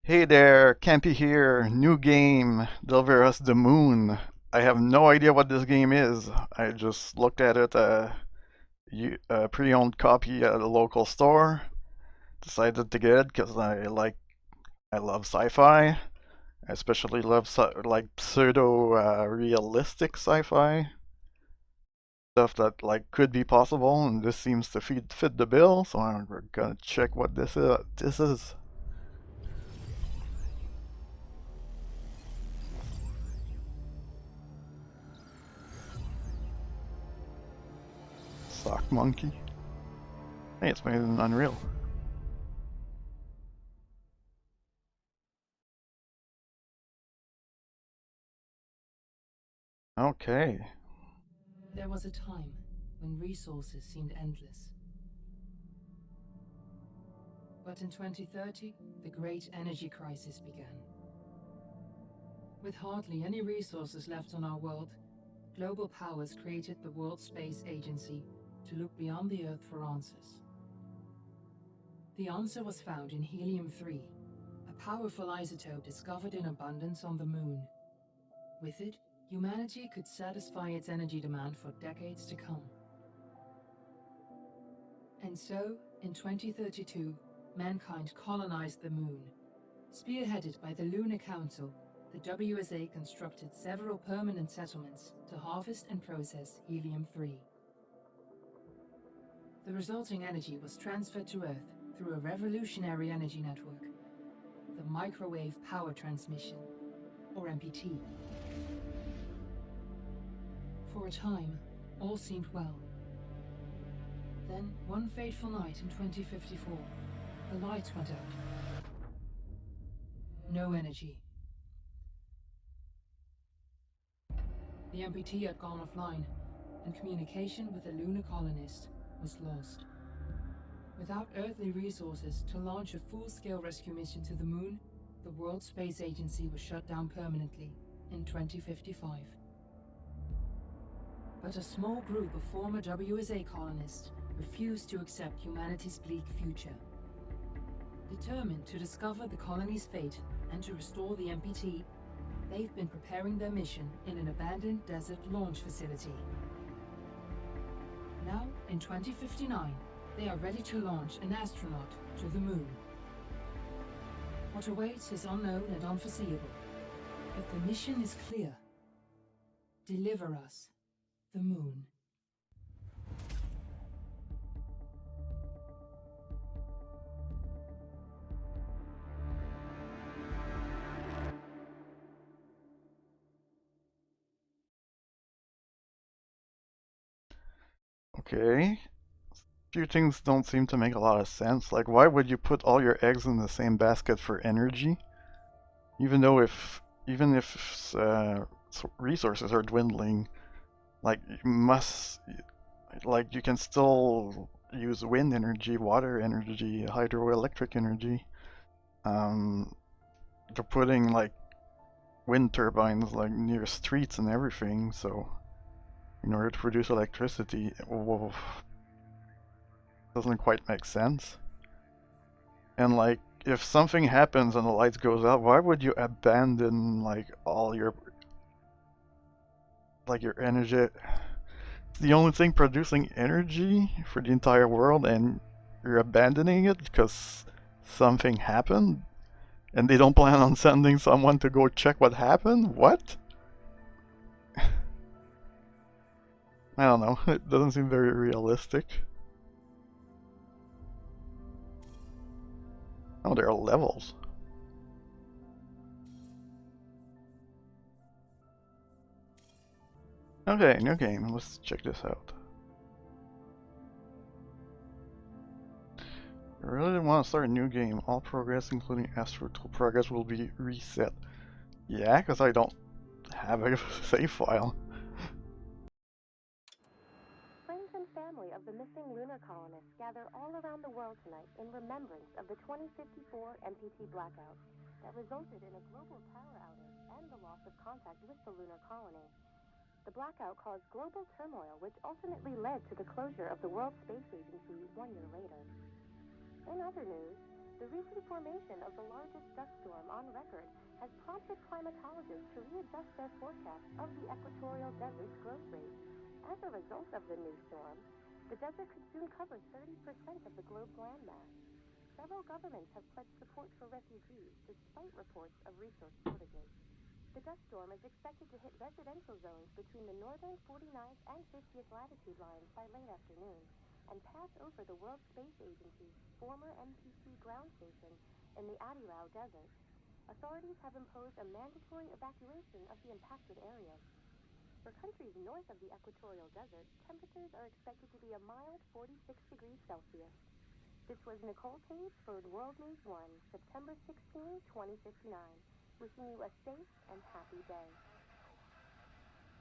Hey there, Campy here. New game, Deliver Us the Moon. I have no idea what this game is. I just looked at it, a pre-owned copy at a local store. Decided to get it because I love sci-fi. I especially love like pseudo realistic sci-fi stuff that like could be possible, and this seems to fit the bill. So we're gonna check what this is. This is Sock Monkey. Hey, it's made in Unreal. Okay. There was a time when resources seemed endless. But in 2030, the great energy crisis began. With hardly any resources left on our world, global powers created the World Space Agency to look beyond the Earth for answers. The answer was found in helium-3, a powerful isotope discovered in abundance on the Moon. With it, humanity could satisfy its energy demand for decades to come. And so, in 2032, mankind colonized the Moon. Spearheaded by the Lunar Council, the WSA constructed several permanent settlements to harvest and process helium-3. The resulting energy was transferred to Earth through a revolutionary energy network, the Microwave Power Transmission, or MPT. For a time, all seemed well. Then, one fateful night in 2054, the lights went out. No energy. The MPT had gone offline, and communication with the lunar colonist was lost. Without earthly resources to launch a full-scale rescue mission to the Moon, the World Space Agency was shut down permanently in 2055. But a small group of former WSA colonists refused to accept humanity's bleak future. Determined to discover the colony's fate and to restore the MPT, they've been preparing their mission in an abandoned desert launch facility. Now, in 2059, they are ready to launch an astronaut to the Moon. What awaits is unknown and unforeseeable, but the mission is clear. Deliver us the Moon. Okay. Few things don't seem to make a lot of sense. Like, why would you put all your eggs in the same basket for energy? Even if resources are dwindling, like you can still use wind energy, water energy, hydroelectric energy. Um, they're putting like wind turbines like near streets and everything, so in order to produce electricity, well, doesn't quite make sense. And like, if something happens and the lights goes out, why would you abandon like all your energy? It's the only thing producing energy for the entire world, and you're abandoning it because something happened, and they don't plan on sending someone to go check what happened. What? I don't know. It doesn't seem very realistic. Oh, there are levels. Okay, new game. Let's check this out. I really want to start a new game. All progress, including astral progress, will be reset. Yeah, because I don't have a save file. Friends and family of the missing lunar colonists gather all around the world tonight in remembrance of the 2054 MPT blackout that resulted in a global power outage and the loss of contact with the lunar colony. The blackout caused global turmoil, which ultimately led to the closure of the World Space Agency 1 year later. In other news, The recent formation of the largest dust storm on record has prompted climatologists to readjust their forecast of the equatorial desert's growth rate. As a result of the new storm, the desert could soon cover 30% of the globe's landmass. Several governments have pledged support for refugees despite reports of resource shortages. The dust storm is expected to hit residential zones between the northern 49th and 50th latitude lines by late afternoon and pass over the World Space Agency's former MPT ground station in the Adirau Desert. Authorities have imposed a mandatory evacuation of the impacted areas. For countries north of the equatorial desert, temperatures are expected to be a mild 46 degrees Celsius. This was Nicole Page for World News 1, September 16, 2059. Wishing you a safe and happy day.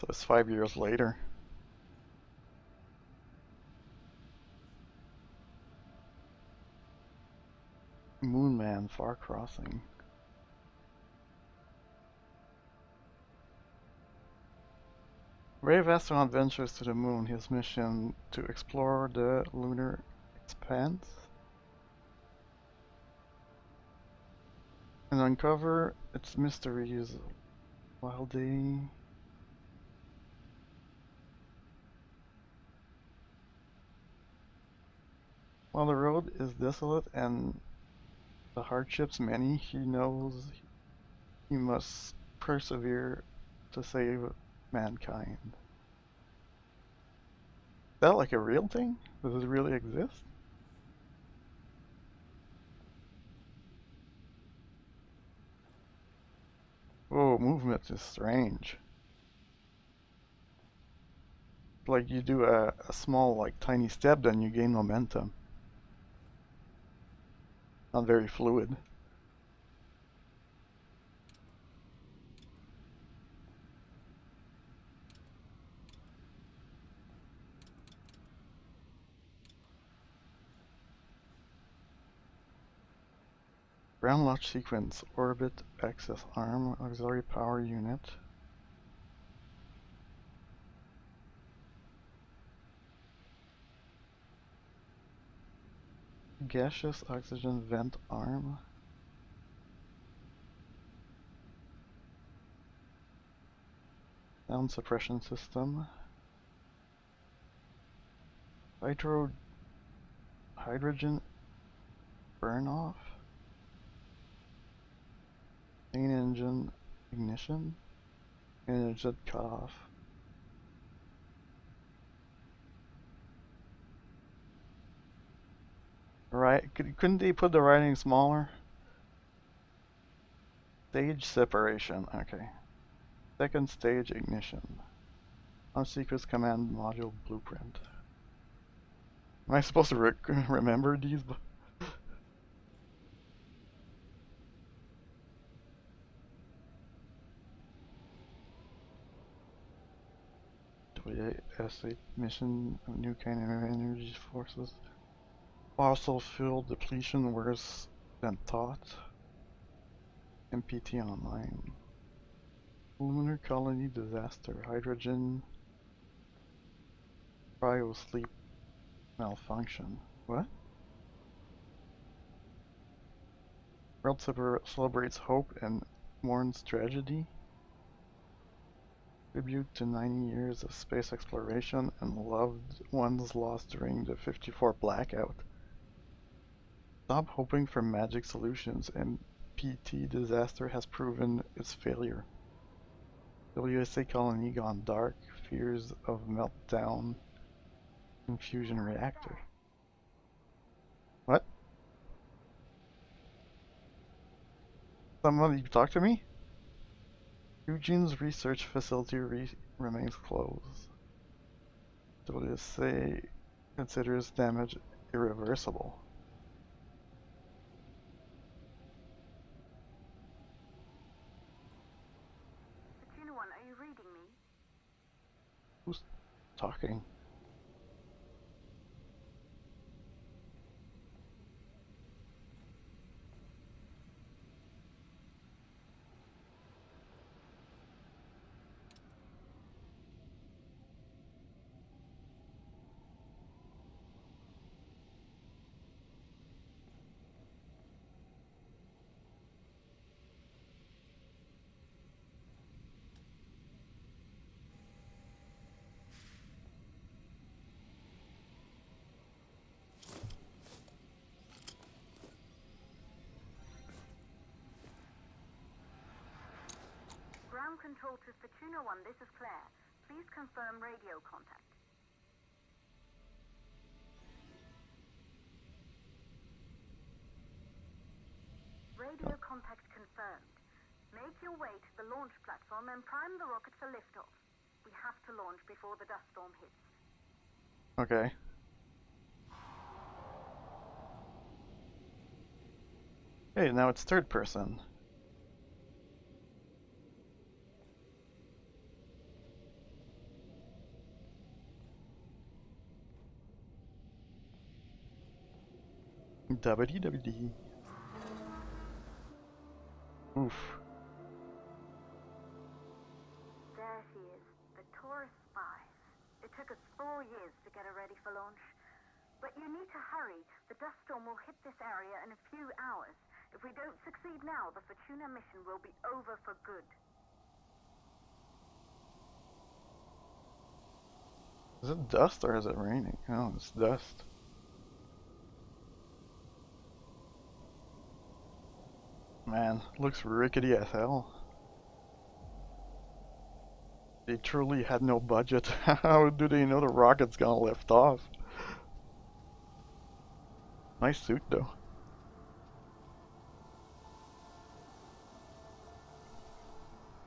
So it's 5 years later. Moonman Far Crossing. Brave astronaut ventures to the moon, his mission to explore the lunar expanse and uncover its mysteries while the road is desolate and the hardships many, he knows he must persevere to save mankind. Is that like a real thing? Does it really exist? Oh, movement is strange. Like you do a small, like tiny step, then you gain momentum. Not very fluid. Ground launch sequence, orbit, access arm, auxiliary power unit. Gaseous oxygen vent arm. Sound suppression system. Hydrogen burn off. Main engine ignition. Engine cut off. Right, couldn't they put the writing smaller? Stage separation, okay. Second stage ignition. Sequence command module blueprint. Am I supposed to remember these? WS8 mission of new kind of energy forces. Fossil fuel depletion worse than thought. MPT online. Lunar colony disaster. Hydrogen cryo sleep malfunction. What? World celebrates hope and mourns tragedy. Tribute to 90 years of space exploration and loved ones lost during the 54 blackout. Stop hoping for magic solutions. MPT disaster has proven its failure. WSA colony gone dark. Fears of meltdown in fusion reactor. What? Somebody talk to me? Eugene's research facility remains closed. WSA considers damage irreversible. Are you reading me? Who's talking? control to Fortuna 1, this is Claire. Please confirm radio contact. Radio contact confirmed. Make your way to the launch platform and prime the rocket for liftoff. We have to launch before the dust storm hits. Okay. Hey, now it's third person. WD. Oof. There she is, the Taurus 5. It took us 4 years to get her ready for launch. But you need to hurry. The dust storm will hit this area in a few hours. If we don't succeed now, the Fortuna mission will be over for good. Is it dust or is it raining? Oh, it's dust. Man, looks rickety as hell. They truly had no budget. How do they know the rocket's gonna lift off? Nice suit though.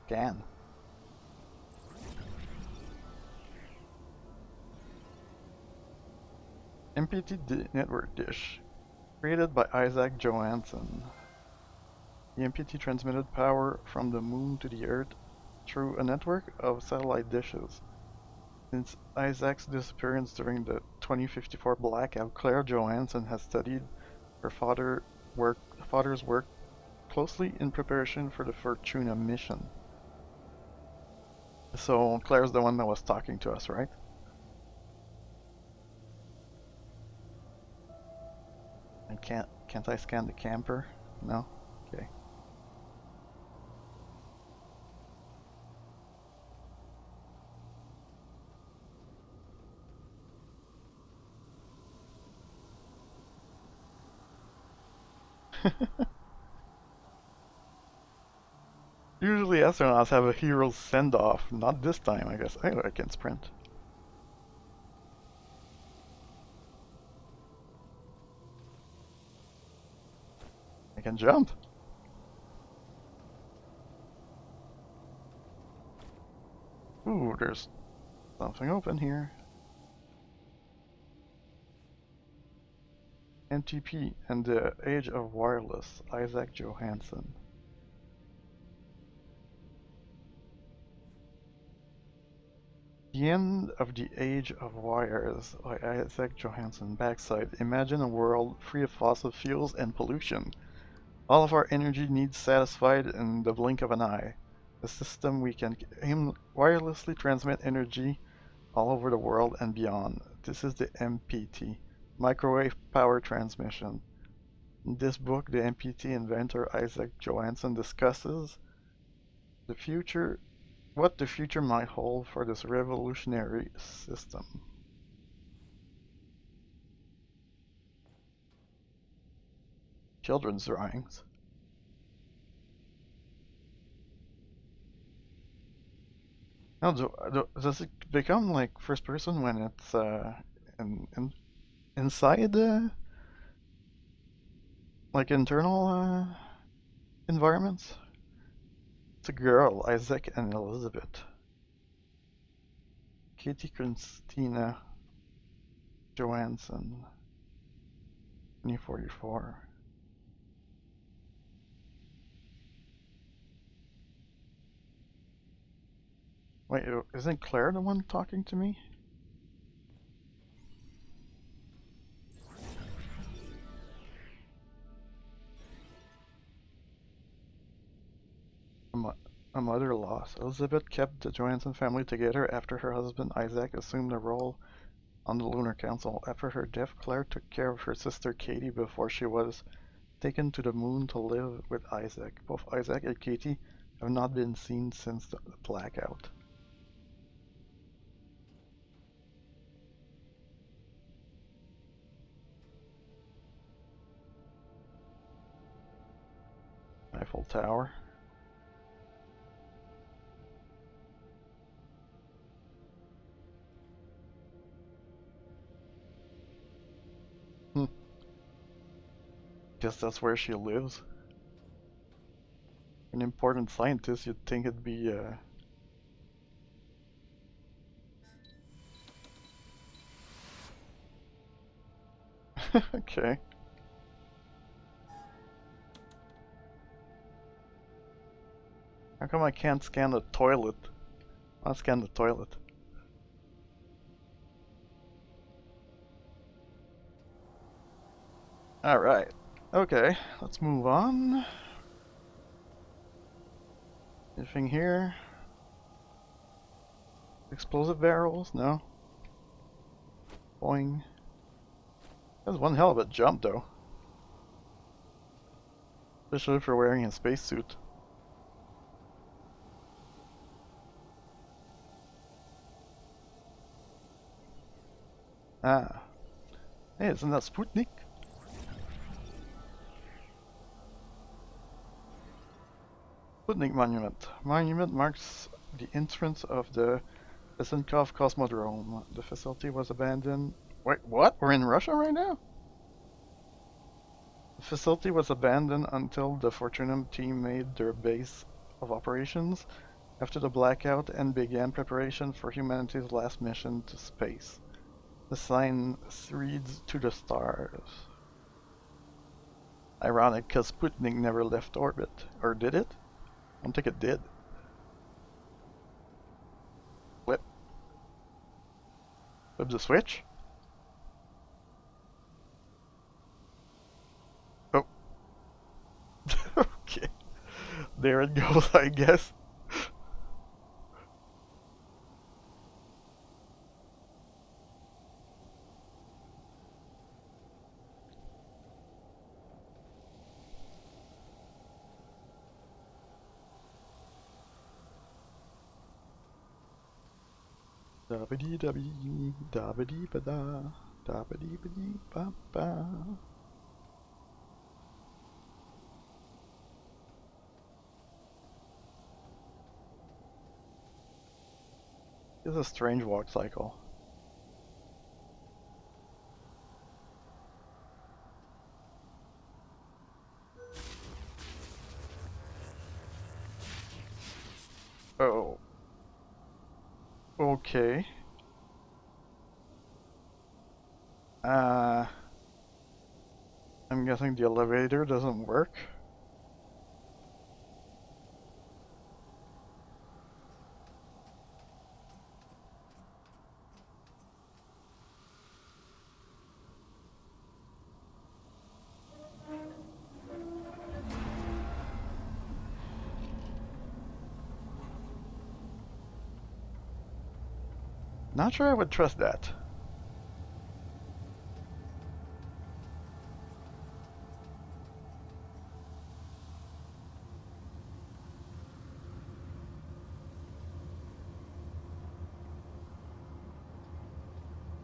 Can. network dish. Created by Isaac Johansson. The MPT transmitted power from the moon to the Earth through a network of satellite dishes. Since Isaac's disappearance during the 2054 blackout, Claire Johansson has studied her father's work closely in preparation for the Fortuna mission. So Claire's the one that was talking to us, right? And can't I scan the camper? No? Okay. Usually astronauts have a hero's send-off. Not this time, I guess. I can sprint. I can jump. Ooh, there's something open here. NTP and the Age of Wireless, Isaac Johansson. The End of the Age of Wires by Isaac Johansson. Backside. Imagine a world free of fossil fuels and pollution. All of our energy needs satisfied in the blink of an eye. A system we can wirelessly transmit energy all over the world and beyond. This is the MPT, Microwave Power Transmission. In this book, the MPT inventor Isaac Johansson discusses what the future might hold for this revolutionary system. Children's drawings. Now, does it become like first person when it's inside like internal environments? It's a girl, Isaac and Elizabeth. Katie Christina Johansson, 2044. Wait, isn't Claire the one talking to me? A mother loss. Elizabeth kept the Johansson family together after her husband Isaac assumed a role on the Lunar Council. After her death, Claire took care of her sister Katie before she was taken to the moon to live with Isaac. Both Isaac and Katie have not been seen since the blackout. Eiffel Tower. Guess that's where she lives. An important scientist, you'd think it'd be okay. How come I can't scan the toilet? I'll scan the toilet. Alright. Okay, let's move on. Anything here? Explosive barrels? No. Boing. That was one hell of a jump, though. Especially for wearing a spacesuit. Ah. Hey, isn't that Sputnik? Sputnik Monument. Monument marks the entrance of the Besenkov Cosmodrome. The facility was abandoned. Wait, what? We're in Russia right now? The facility was abandoned until the Fortunium team made their base of operations after the blackout and began preparation for humanity's last mission to space. The sign reads "To the stars." Ironic, because Sputnik never left orbit. Or did it? I don't think it did. Flip. Flip the switch? Oh. Okay. There it goes, I guess. Dabba-dee dabba-dee, dabba-dee ba-da, dabba-dee ba-dee ba-ba. It's a strange walk cycle. Oh. Okay. I'm guessing the elevator doesn't work. Not sure I would trust that.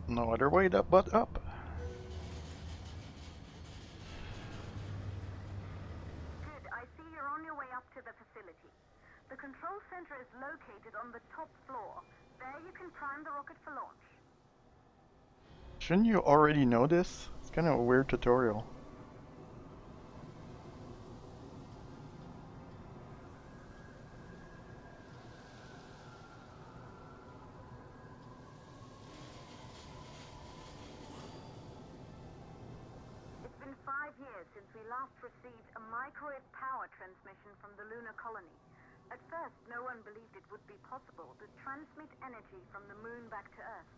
No other way but up. Good, I see you're on your way up to the facility. The control center is located on the top floor. There you can prime the rocket for launch. Shouldn't you already know this? It's kind of a weird tutorial. It's been 5 years since we last received a microwave power transmission from the lunar colony. At first, no one believed it would be possible to transmit energy from the moon back to Earth.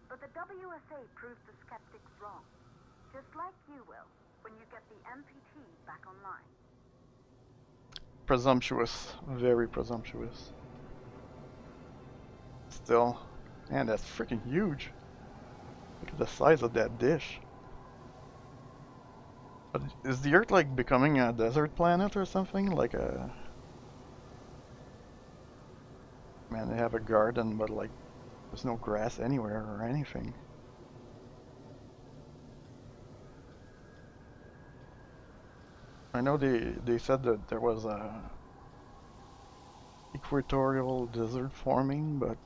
But the WSA proved the skeptics wrong. Just like you will, when you get the MPT back online. Presumptuous. Very presumptuous. Still. Man, that's freaking huge. Look at the size of that dish. But is the Earth like becoming a desert planet or something? Like a... Man, they have a garden, but like there's no grass anywhere or anything. I know they said that there was a equatorial desert forming, but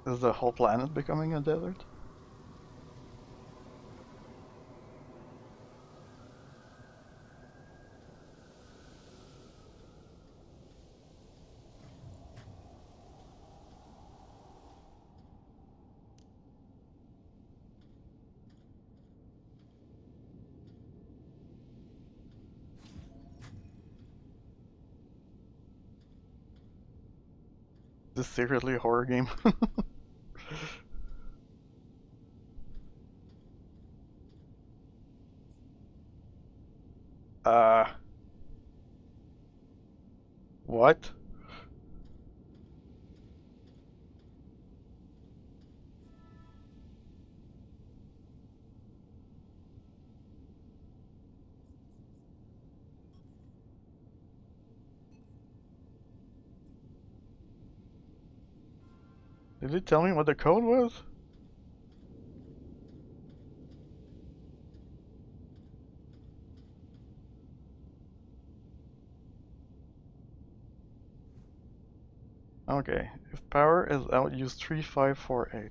is the whole planet becoming a desert? This secretly a horror game. uh, what? Did it tell me what the code was? Okay, if power is out, use 3548.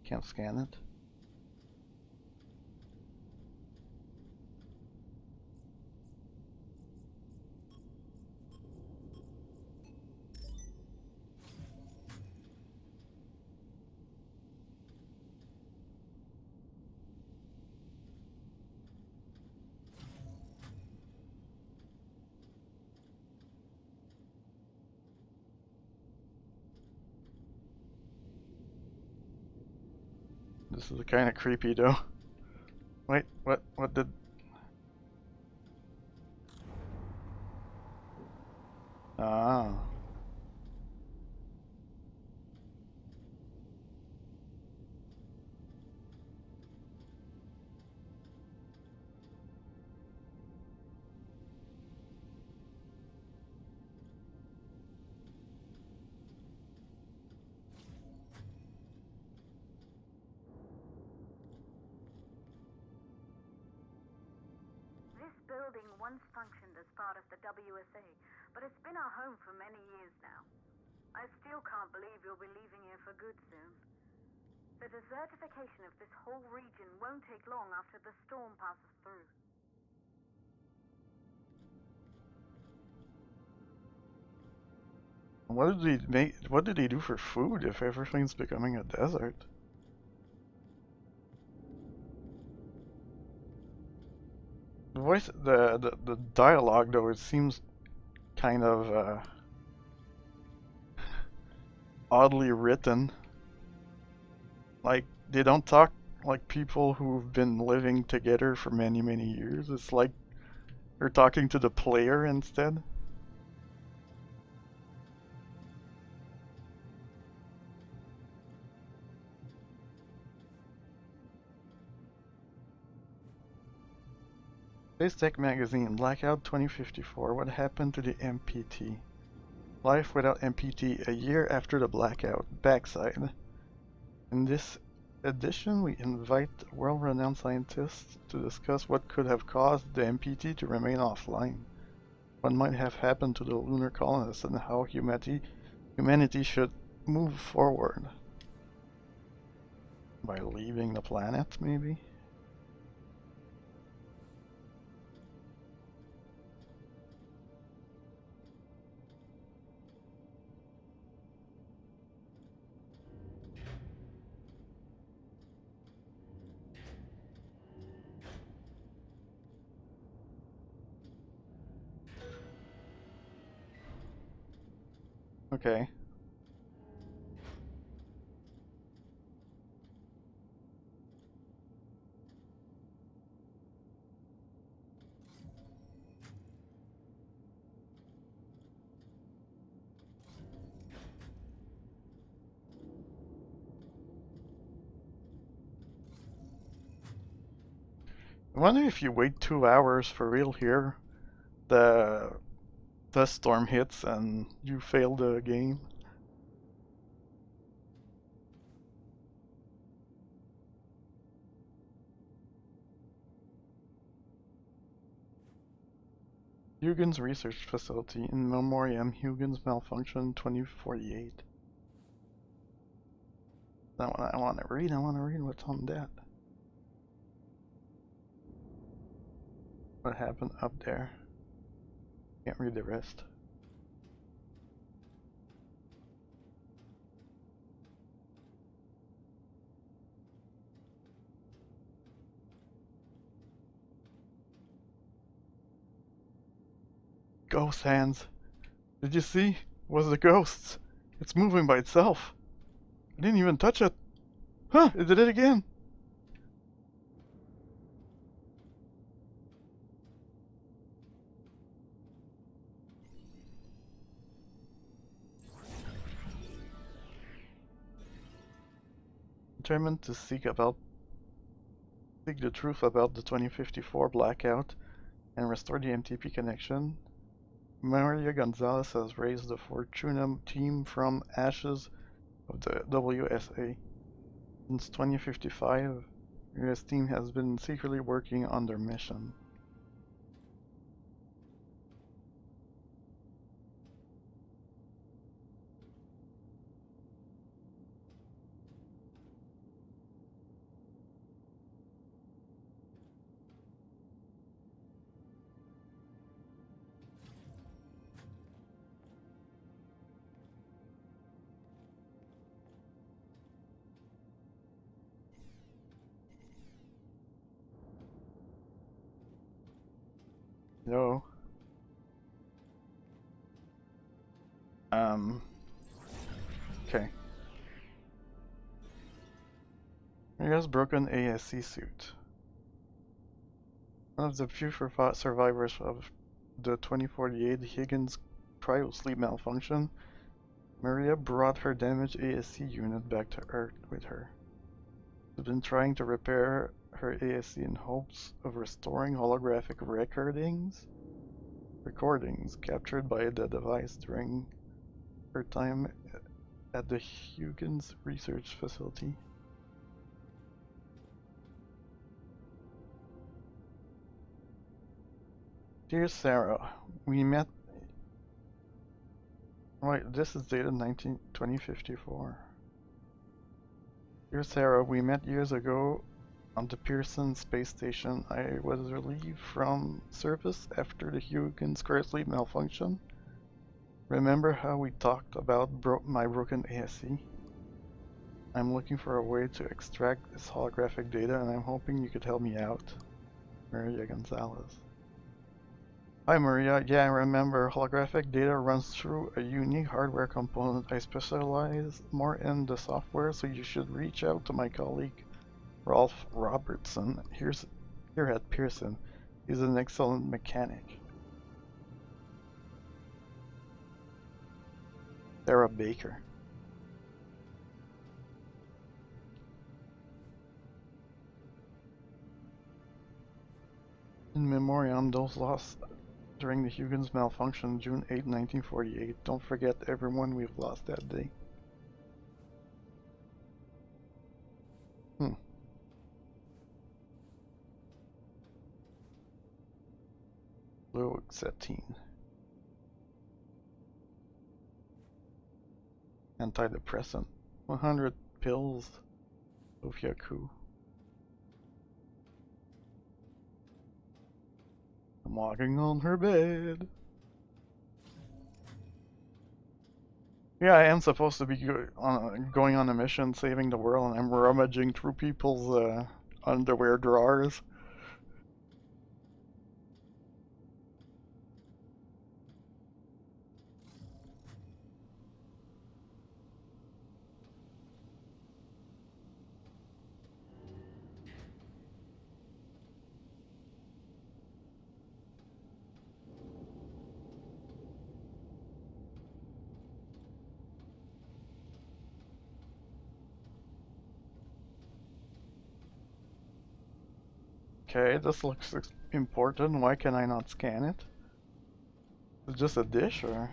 Can't scan it. This is kind of creepy though. Wait, what did... Ah. This building once functioned as part of the WSA, but it's been our home for many years now. I still can't believe you'll be leaving here for good soon. The desertification of this whole region won't take long after the storm passes through. What did they make? What did they do for food if everything's becoming a desert? The voice, the dialogue though, it seems kind of oddly written. Like they don't talk like people who've been living together for many years. It's like they're talking to the player instead. Space Tech Magazine, Blackout 2054. What happened to the MPT? Life without MPT a year after the blackout. Backside. In this edition, we invite world-renowned scientists to discuss what could have caused the MPT to remain offline, what might have happened to the lunar colonists, and how humanity should move forward. By leaving the planet, maybe? Okay. I wonder if you wait 2 hours for real here, the dust storm hits and you fail the game. Huygens Research Facility, in memoriam, Huygens malfunction 2048. I wanna read what's on that. What happened up there? Can't read the rest. Ghost hands. Did you see? It was the ghosts. It's moving by itself. I didn't even touch it. Huh, it did it again. Determined to seek the truth about the 2054 blackout and restore the MTP connection, Maria Gonzalez has raised the Fortuna team from ashes of the WSA. Since 2055, US team has been secretly working on their mission. No. Okay. Maria's broken ASC suit. One of the few survivors of the 2048 Higgins cryosleep malfunction, Maria brought her damaged ASC unit back to Earth with her. She's been trying to repair her ASC in hopes of restoring holographic recordings captured by the device during her time at the Huygens Research Facility. Dear Sarah, we met. Right, this is dated 2054. Dear Sarah, we met years ago on the Pearson space station. I was relieved from service after the Huygens cryosleep malfunction. Remember how we talked about my broken ASC? I'm looking for a way to extract this holographic data and I'm hoping you could help me out. Maria Gonzalez. Hi Maria, yeah I remember, holographic data runs through a unique hardware component. I specialize more in the software, so you should reach out to my colleague Rolf Robertson here at Pearson. He's an excellent mechanic. Sarah Baker. In memoriam, those lost during the Huygens malfunction, June 8, 1948. Don't forget everyone we've lost that day. Fluoxetine. Antidepressant. 100 pills. Sofiaku. I'm walking on her bed. Yeah, I am supposed to be going on a mission saving the world, and I'm rummaging through people's underwear drawers. Okay, this looks important. Why can I not scan it? Is it just a dish, or?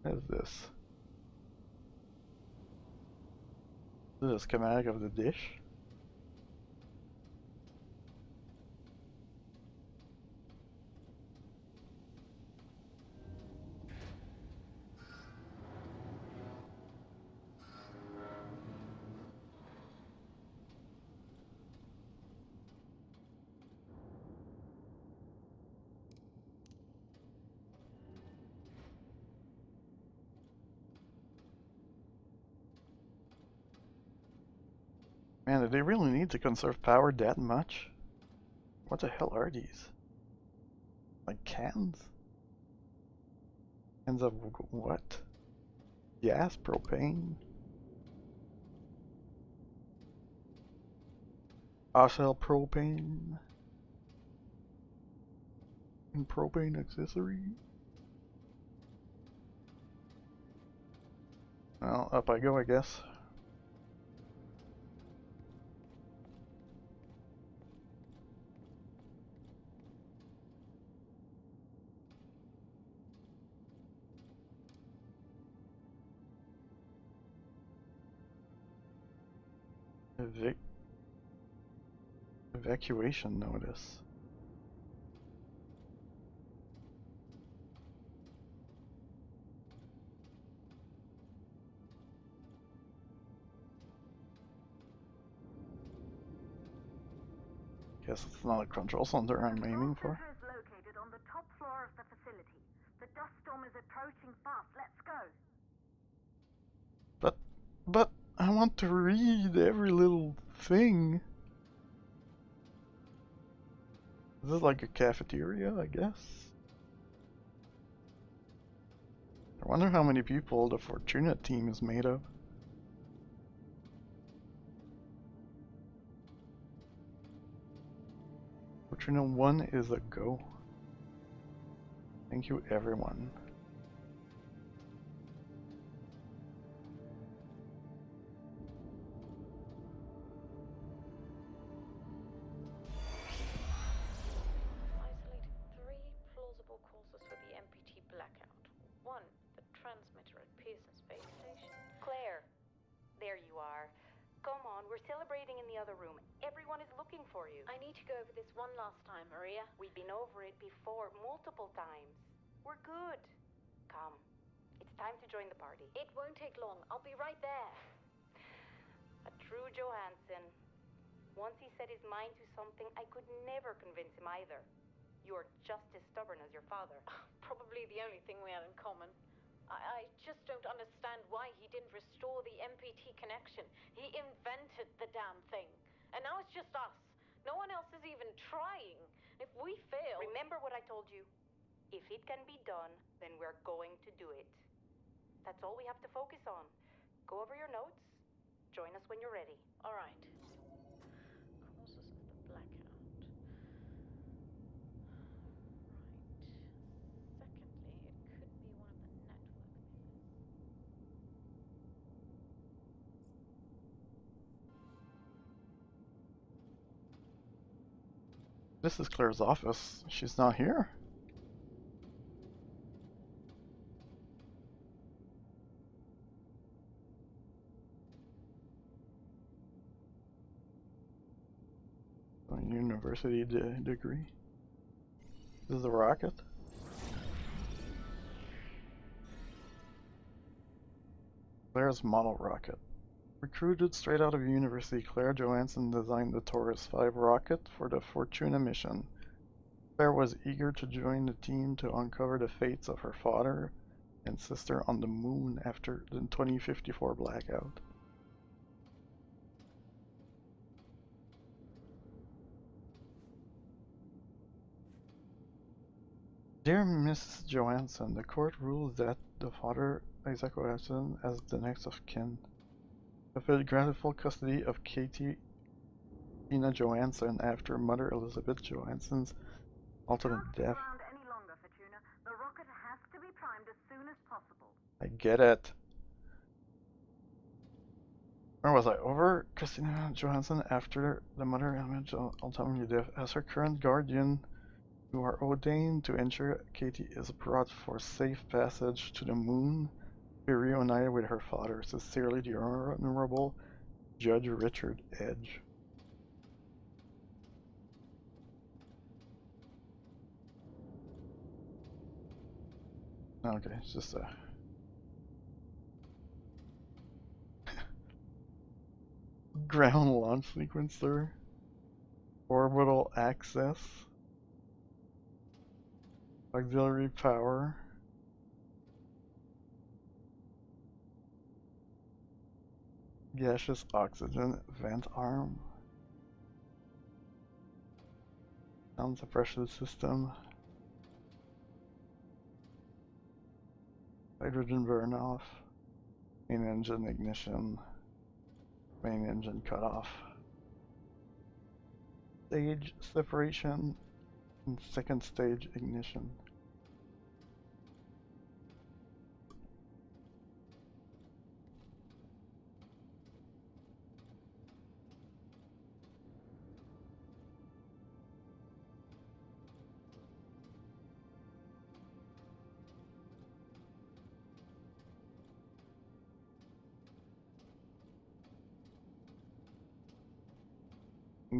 What is this? This is a schematic of the dish. Man, do they really need to conserve power that much? What the hell are these? Like cans? Cans of what? Gas? Propane? Ocel propane? And propane accessory? Well, up I go, I guess. Evacuation notice. Guess it's not a control center I'm aiming for. The control center is located on the top floor of the facility. The dust storm is approaching fast. Let's go. But I want to read every little thing. Is this like a cafeteria, I guess? I wonder how many people the Fortuna team is made of. Fortuna 1 is a go. Thank you, everyone. Isolated 3 plausible causes for the MPT blackout. 1, the transmitter at Pearson Space Station. Claire, there you are. Come on, we're celebrating in the other room. Everyone is looking for you. I need to go over this one last time, Maria. We've been over it before, multiple times. We're good. Come. It's time to join the party. It won't take long. I'll be right there. A true Johansson. Once he set his mind to something, I could never convince him either. You're just as stubborn as your father. Probably the only thing we had in common. I just don't understand why he didn't restore the MPT connection. He invented the damn thing. And now it's just us. No one else is even trying. If we fail... Remember what I told you. If it can be done, then we're going to do it. That's all we have to focus on. Go over your notes. Join us when you're ready. All right. Causes of the blackout. Right. Secondly, it could be one of the network This is Claire's office. She's not here? A university degree. This is the rocket. Claire's model rocket. Recruited straight out of university, Claire Johansson designed the Taurus 5 rocket for the Fortuna mission. Claire was eager to join the team to uncover the fates of her father and sister on the moon after the 2054 blackout. Dear Miss Johansson, the court rules that the father, Isaac Johansson, as the next of kin, fulfilled grateful custody of Katie Tina Johansson after Mother Elizabeth Johansson's alternate death. Around any longer, Fortuna. The rocket has to be primed as soon as possible. I get it. Where was I? Over Christina Johansson after the Mother Elizabeth alternate death as her current guardian. You are ordained to ensure Katie is brought for safe passage to the moon, be reunited with her father. Sincerely, the Honorable Judge Richard Edge. Okay, it's just a... ground launch sequencer. Orbital access. Auxiliary power. Gaseous oxygen vent arm. Sound suppression system. Hydrogen burn off. Main engine ignition. Main engine cut off. Stage separation and second stage ignition.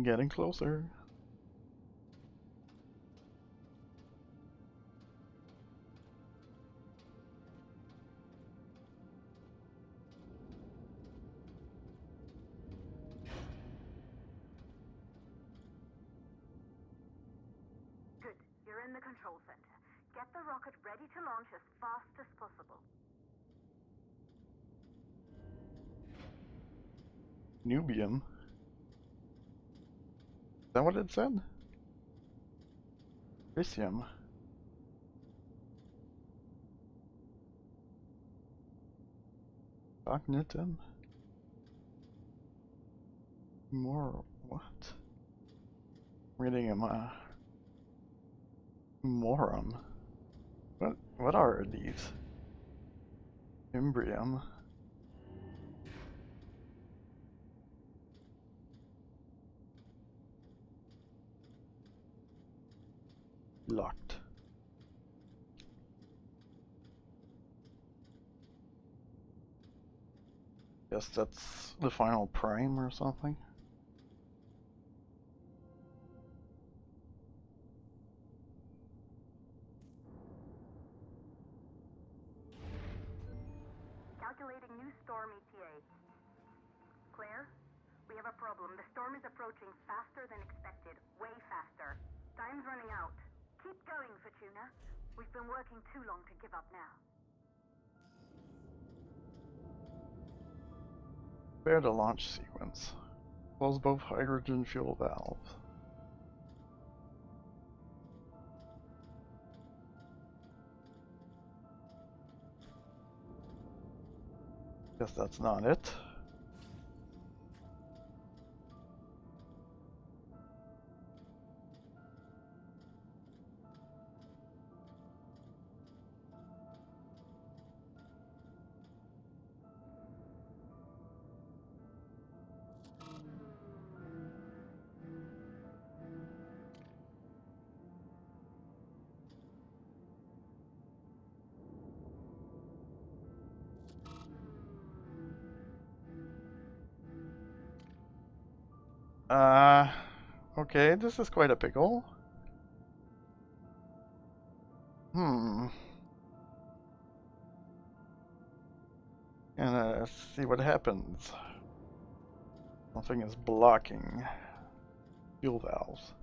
Getting closer. Good. You're in the control center. Get the rocket ready to launch as fast as possible. Nubian. Is that what it said? Lysium. Cognitum. More what? Reading him Morum. What are these? Imbrium. Locked. Guess that's the final prime or something. Calculating new storm ETA. Claire, we have a problem. The storm is approaching faster than expected. Way faster. Time's running out. Keep going, Fortuna. We've been working too long to give up now. Prepare the launch sequence. Close both hydrogen fuel valves. Guess that's not it. Okay, this is quite a pickle. And see what happens. Something is blocking fuel valves.